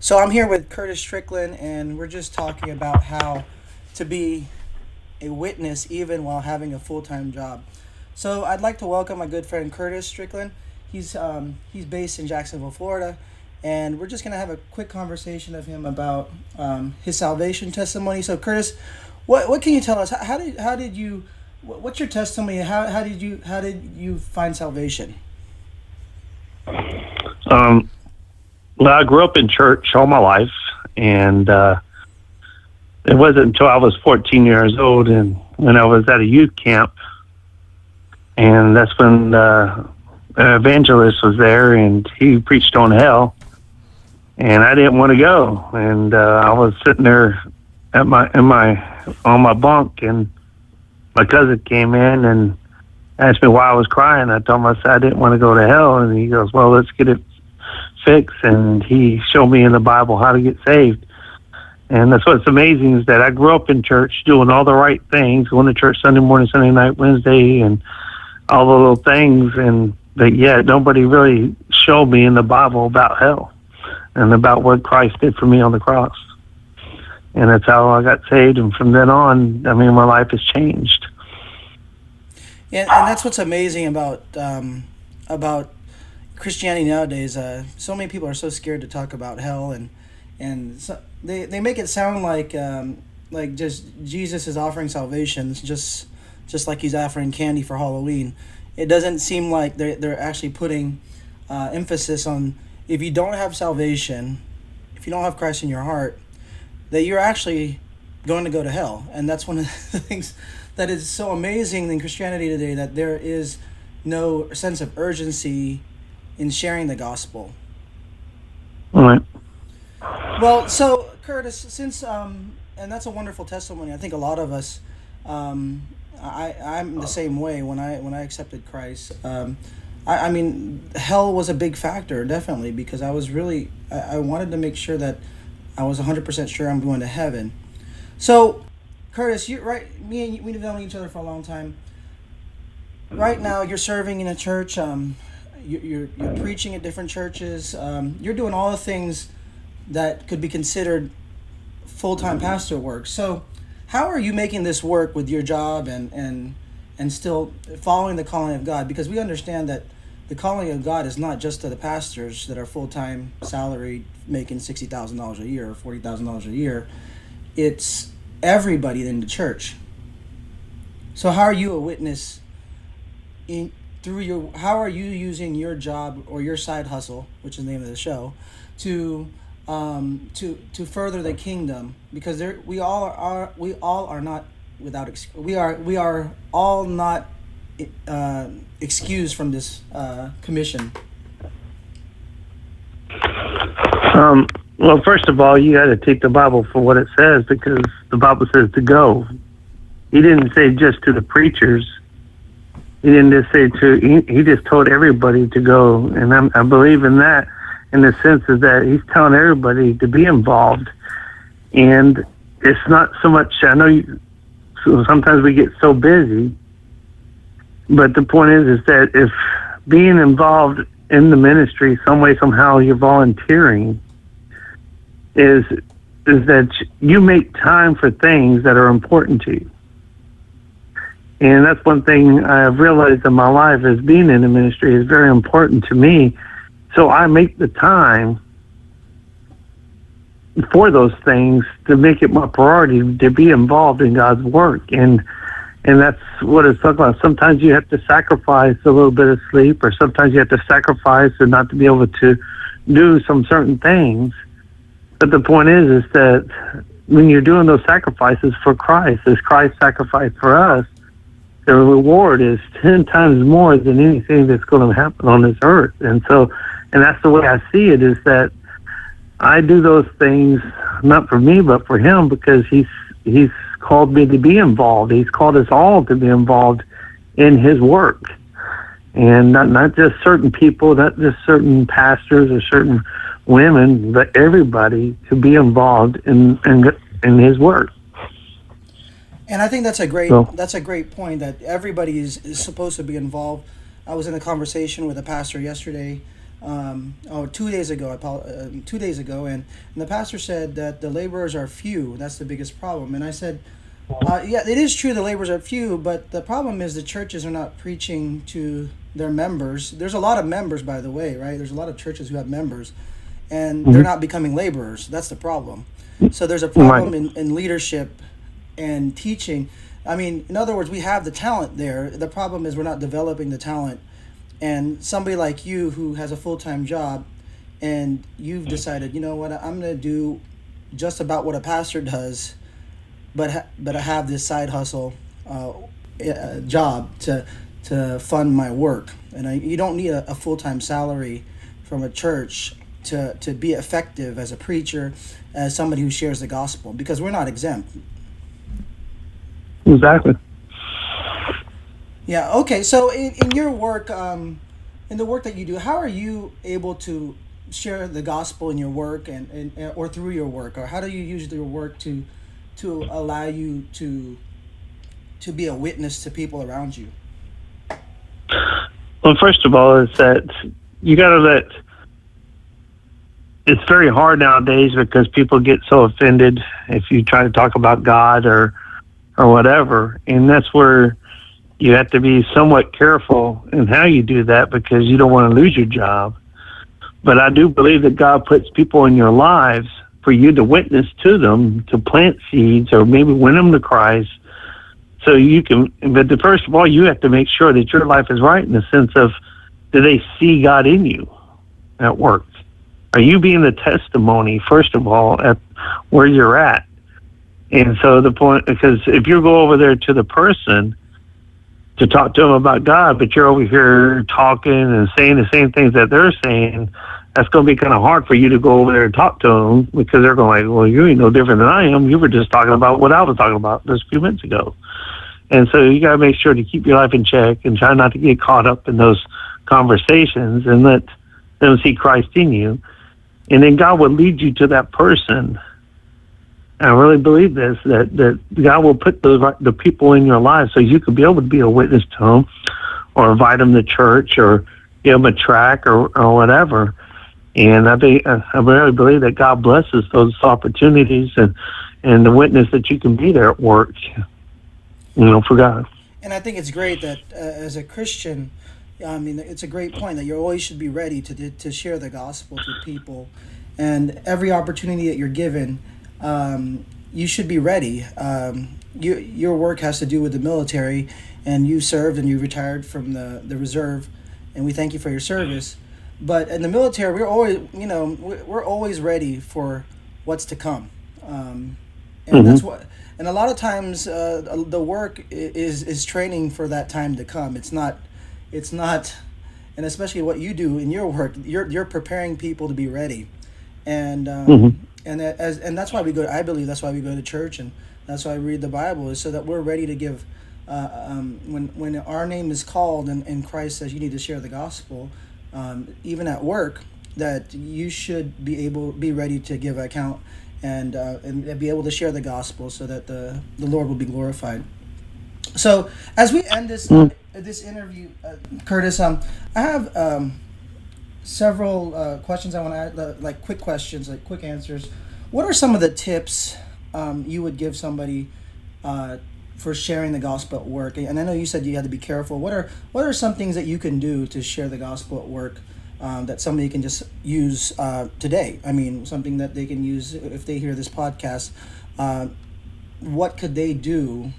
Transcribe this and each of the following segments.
So I'm here with Curtis Strickland, and we're just talking about how to be a witness even while having a full time job. So I'd like to welcome my good friend Curtis Strickland. He's based in Jacksonville, Florida, and we're just gonna have a quick conversation of him about his salvation testimony. So Curtis, what can you tell us? How did you what's your testimony? How did you find salvation? Um, well, I grew up in church all my life, and it wasn't until I was 14 years old, and when I was at a youth camp, and that's when an evangelist was there, and he preached on hell, and I didn't want to go, and I was sitting there at my in my on my bunk, and my cousin came in and asked me why I was crying. I told him I said I didn't want to go to hell, and he goes, "Well, let's get it fixed." And he showed me in the Bible how to get saved. And that's what's amazing is that I grew up in church doing all the right things, going to church Sunday morning, Sunday night, Wednesday, and all the little things. And but yet nobody really showed me in the Bible about hell and about what Christ did for me on the cross. And that's how I got saved. And from then on, I mean, my life has changed. And that's what's amazing about Christianity nowadays. So many people are so scared to talk about hell, and so they make it sound like just Jesus is offering salvation, just like he's offering candy for Halloween. It doesn't seem like they're actually putting emphasis on, if you don't have salvation, if you don't have Christ in your heart, that you're actually going to go to hell. And that's one of the things that is so amazing in Christianity today, that there is no sense of urgency in sharing the gospel. All right. Well, so Curtis, since and that's a wonderful testimony. I think a lot of us, I'm the same way when I accepted Christ. I mean, hell was a big factor, definitely, because I wanted to make sure that I was 100% sure I'm going to heaven. So, Curtis, you right, me and you, we've known each other for a long time. Right now, you're serving in a church. You're preaching at different churches. You're doing all the things that could be considered full time pastor work. So, how are you making this work with your job and still following the calling of God? Because we understand that the calling of God is not just to the pastors that are full time salaried, making $60,000 a year or $40,000 a year. It's everybody in the church. So, how are you a witness in through your? How are you using your job or your side hustle, which is the name of the show, to to further the kingdom? Because we all are not we are all not excused from this commission. Well, first of all, you got to take the Bible for what it says, because the Bible says to go. He didn't say just to the preachers. He didn't just say he just told everybody to go. And I believe in that, in the sense of that he's telling everybody to be involved. And it's not so much, I know so sometimes we get so busy, but the point is that if being involved in the ministry some way, somehow you're volunteering, is that you make time for things that are important to you. And that's one thing I've realized in my life, is being in the ministry is very important to me. So I make the time for those things to make it my priority to be involved in God's work. And that's what it's talking about. Sometimes you have to sacrifice a little bit of sleep, or sometimes you have to sacrifice and not to be able to do some certain things. But the point is that when you're doing those sacrifices for Christ, as Christ sacrificed for us, the reward is 10 times more than anything that's going to happen on this earth. And that's the way I see it, is that I do those things not for me, but for him, because he's called me to be involved. He's called us all to be involved in his work. And not just certain people, not just certain pastors or certain women, but everybody to be involved in his work. And I think So, that's a great point, that everybody is supposed to be involved. I was in a conversation with a pastor yesterday 2 days ago. 2 days ago, and the pastor said that the laborers are few. That's the biggest problem. And I said, yeah, it is true the laborers are few, but the problem is the churches are not preaching to their members. There's a lot of members, by the way, right? There's a lot of churches who have members, and they're not becoming laborers. That's the problem. So there's a problem in leadership and teaching. I mean, in other words, we have the talent there. The problem is we're not developing the talent. And somebody like you who has a full-time job, and you've decided, you know what, I'm going to do just about what a pastor does, but I have this side hustle job to fund my work. And you don't need a full-time salary from a church to be effective as a preacher, as somebody who shares the gospel, because we're not exempt. Exactly. Yeah. Okay. So in your work, in the work that you do, how are you able to share the gospel in your work and or through your work, or how do you use your work to allow you to be a witness to people around you? Well, first of all, is that you got to let. It's very hard nowadays because people get so offended if you try to talk about God or whatever, and that's where you have to be somewhat careful in how you do that because you don't want to lose your job. But I do believe that God puts people in your lives for you to witness to them, to plant seeds, or maybe win them to Christ. So you can, but first of all, you have to make sure that your life is right in the sense of, do they see God in you at work? Are you being the testimony, first of all, at where you're at? And so the point, because if you go over there to the person to talk to them about God, but you're over here talking and saying the same things that they're saying, that's going to be kind of hard for you to go over there and talk to them, because they're going like, well, you ain't no different than I am. You were just talking about what I was talking about just a few minutes ago. And so you got to make sure to keep your life in check and try not to get caught up in those conversations, and let them see Christ in you. And then God will lead you to that person. I really believe this, that God will put the people in your life so you can be able to be a witness to them, or invite them to church, or give them a track, or whatever. And I really believe that God blesses those opportunities and the witness that you can be there at work, for God. And I think it's great that as a Christian, I mean, it's a great point that you always should be ready to share the gospel to people, and every opportunity that you're given, you should be ready. Your work has to do with the military, and you served and you retired from the reserve, and we thank you for your service. But in the military, we're always ready for what's to come, and that's what. And a lot of times, the work is training for that time to come. It's not, and especially what you do in your work, you're preparing people to be ready, and that's why we go. I believe that's why we go to church, and that's why we read the Bible, is so that we're ready to give. When our name is called and Christ says you need to share the gospel, even at work, that you should be ready to give account and be able to share the gospel, so that the Lord will be glorified. So as we end this interview, Curtis, I have several questions I want to add, like quick questions, like quick answers. What are some of the tips you would give somebody for sharing the gospel at work? And I know you said you had to be careful. What are some things that you can do to share the gospel at work that somebody can just use today? I mean, something that they can use if they hear this podcast. What could they do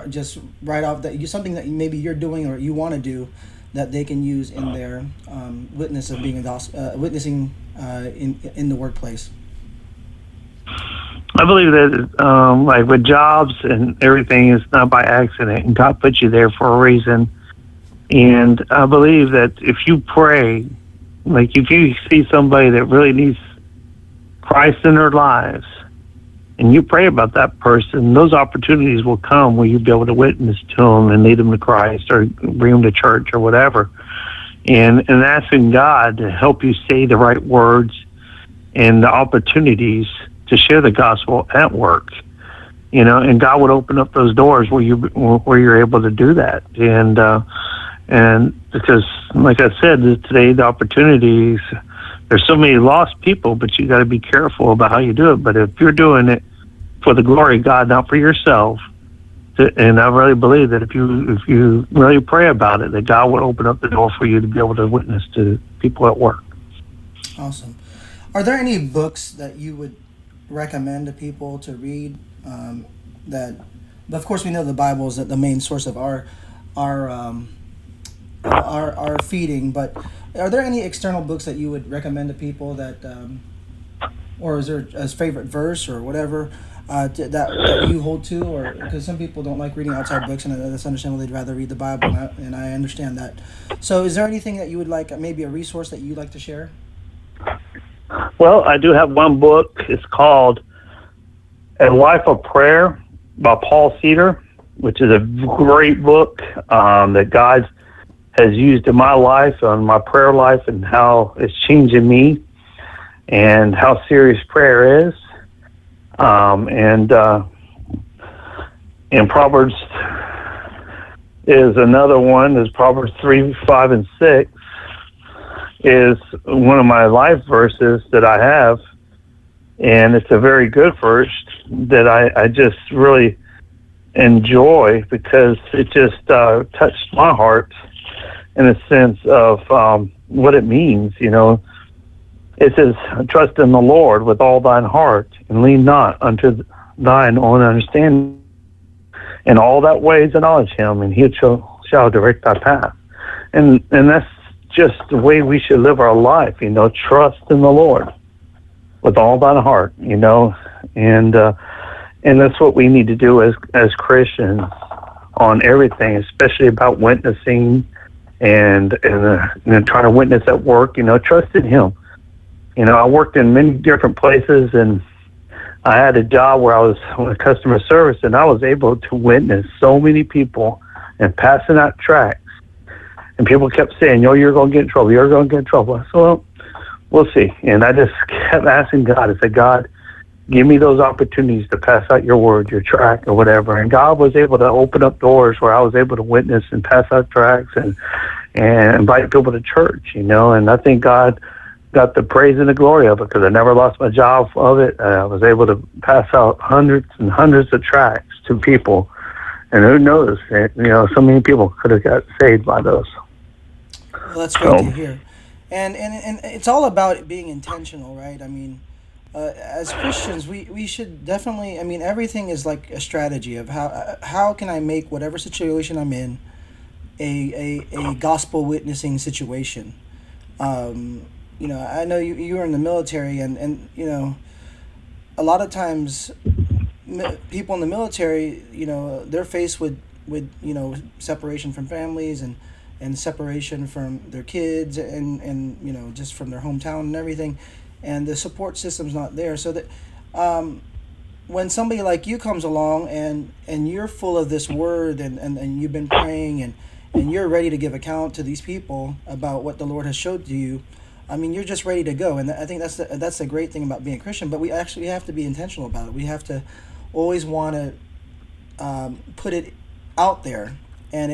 just right off, that something that maybe you're doing or you want to do, that they can use in their witness of being witnessing in the workplace? I believe that like with jobs and everything, it's not by accident, and God put you there for a reason. And I believe that if you pray, like if you see somebody that really needs Christ in their lives, and you pray about that person, those opportunities will come where you'll be able to witness to them and lead them to Christ, or bring them to church, or whatever. And asking God to help you say the right words and the opportunities to share the gospel at work, and God would open up those doors where you're able to do that. And And because, like I said, today the opportunities, there's so many lost people, but you got to be careful about how you do it. But if you're doing it for the glory of God, not for yourself, and I really believe that if you really pray about it, that God will open up the door for you to be able to witness to people at work. Awesome. Are there any books that you would recommend to people to read? That, of course, we know the Bible is the main source of our feeding. But are there any external books that you would recommend to people that, or is there a favorite verse or whatever that you hold to? Or because some people don't like reading outside books, and that's understandable. They'd rather read the Bible, and I understand that. So, is there anything that you would like, maybe a resource that you'd like to share? Well, I do have one book. It's called A Life of Prayer by Paul Cedar, which is a great book that God has used in my life, on my prayer life, and how it's changing me, and how serious prayer is. And Proverbs is another one. Is Proverbs 3, 5, and 6 is one of my life verses that I have, and it's a very good verse that I just really enjoy, because it just touched my heart in a sense of what it means. You know, it says, "Trust in the Lord with all thine heart, and lean not unto thine own understanding. In all that ways acknowledge him, and he shall direct thy path." And that's just the way we should live our life. You know, trust in the Lord with all thine heart. You know, and that's what we need to do as Christians on everything, especially about witnessing and trying to witness at work. You know, trust in him. You know, I worked in many different places, and I had a job where I was in customer service, and I was able to witness so many people and passing out tracts. And people kept saying, "Yo, you're going to get in trouble. You're going to get in trouble." I said, "Well, we'll see." And I just kept asking God. I said, "God, give me those opportunities to pass out your word, your tract, or whatever." And God was able to open up doors where I was able to witness and pass out tracts and invite people to church, you know. And I think God got the praise and the glory of it, because I never lost my job of it. I was able to pass out hundreds and hundreds of tracts to people. And who knows, you know, so many people could have got saved by those. Well, that's great to hear. And it's all about being intentional, right? I mean, as Christians, we should definitely, I mean, everything is like a strategy of how can I make whatever situation I'm in a gospel witnessing situation. You know, I know you were in the military, and you know, a lot of times people in the military, you know, they're faced with you know, separation from families and separation from their kids, and you know, just from their hometown and everything, and the support system's not there. So that when somebody like you comes along and you're full of this word, and you've been praying, and you're ready to give account to these people about what the Lord has showed to you, I mean, you're just ready to go. And I think that's the great thing about being a Christian. But we actually have to be intentional about it. We have to always want to put it out there, and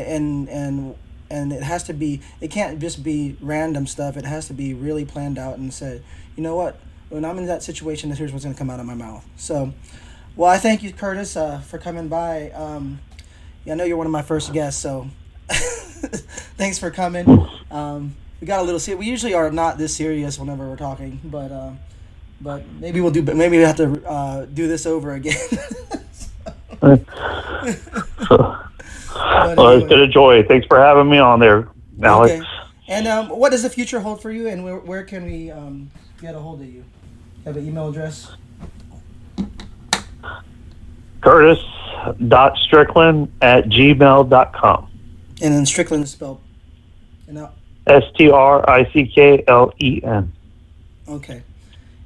it has to be. It can't just be random stuff. It has to be really planned out and said, you know what? When I'm in that situation, here's what's going to come out of my mouth. So, well, I thank you, Curtis, for coming by. Yeah, I know you're one of my first guests, so thanks for coming. We got a little serious. We usually are not this serious whenever we're talking, but maybe we'll do. Maybe we have to do this over again. Well, it's been a joy. Thanks for having me on there, Alex. Okay. And what does the future hold for you? And where can we get a hold of you? Have an email address? Curtis.strickland@gmail.com. And then Strickland is spelled. Stricklen. Okay.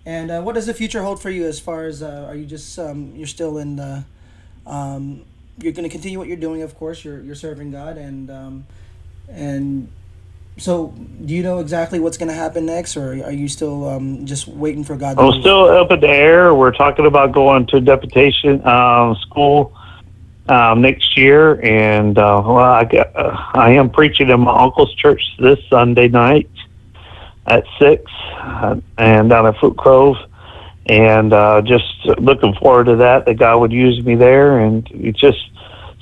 And what does the future hold for you as far as, are you just, you're still in the, you're going to continue what you're doing, of course, you're serving God, and so do you know exactly what's going to happen next, or are you still just waiting for God to I'm still up in the air. We're talking about going to deputation school next year, and I am preaching in my uncle's church this Sunday night at 6, and down at Fruit Grove, and just looking forward to that. That God would use me there, and it's just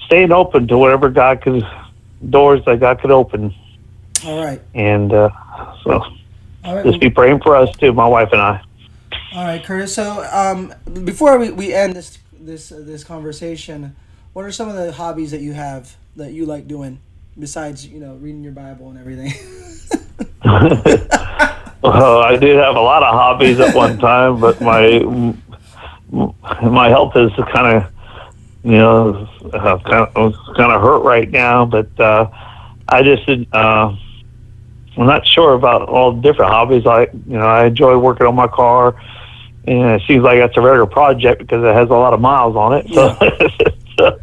staying open to whatever doors that God could open. All right. And so All right. just be praying for us too, my wife and I. All right, Curtis. So before we end this conversation, what are some of the hobbies that you have that you like doing besides reading your Bible and everything? Well, I did have a lot of hobbies at one time, but my health is kind of kind of hurt right now. But I just I'm not sure about all the different hobbies. I enjoy working on my car, and it seems like that's a regular project because it has a lot of miles on it. So,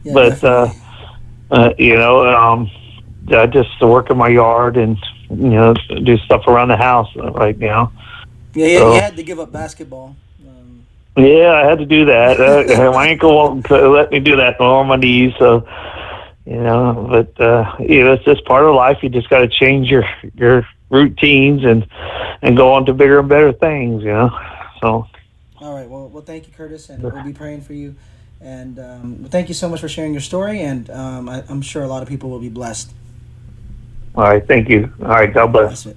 Yeah, but I just work in my yard and do stuff around the house right now. Yeah, So, you had to give up basketball. yeah, I had to do that. My ankle won't let me do that on my knees. So, but it's just part of life. You just got to change your routines and go on to bigger and better things. So. All right. Well, thank you, Curtis, and we'll be praying for you. And thank you so much for sharing your story. And I'm sure a lot of people will be blessed. All right. Thank you. All right. God bless. That's it.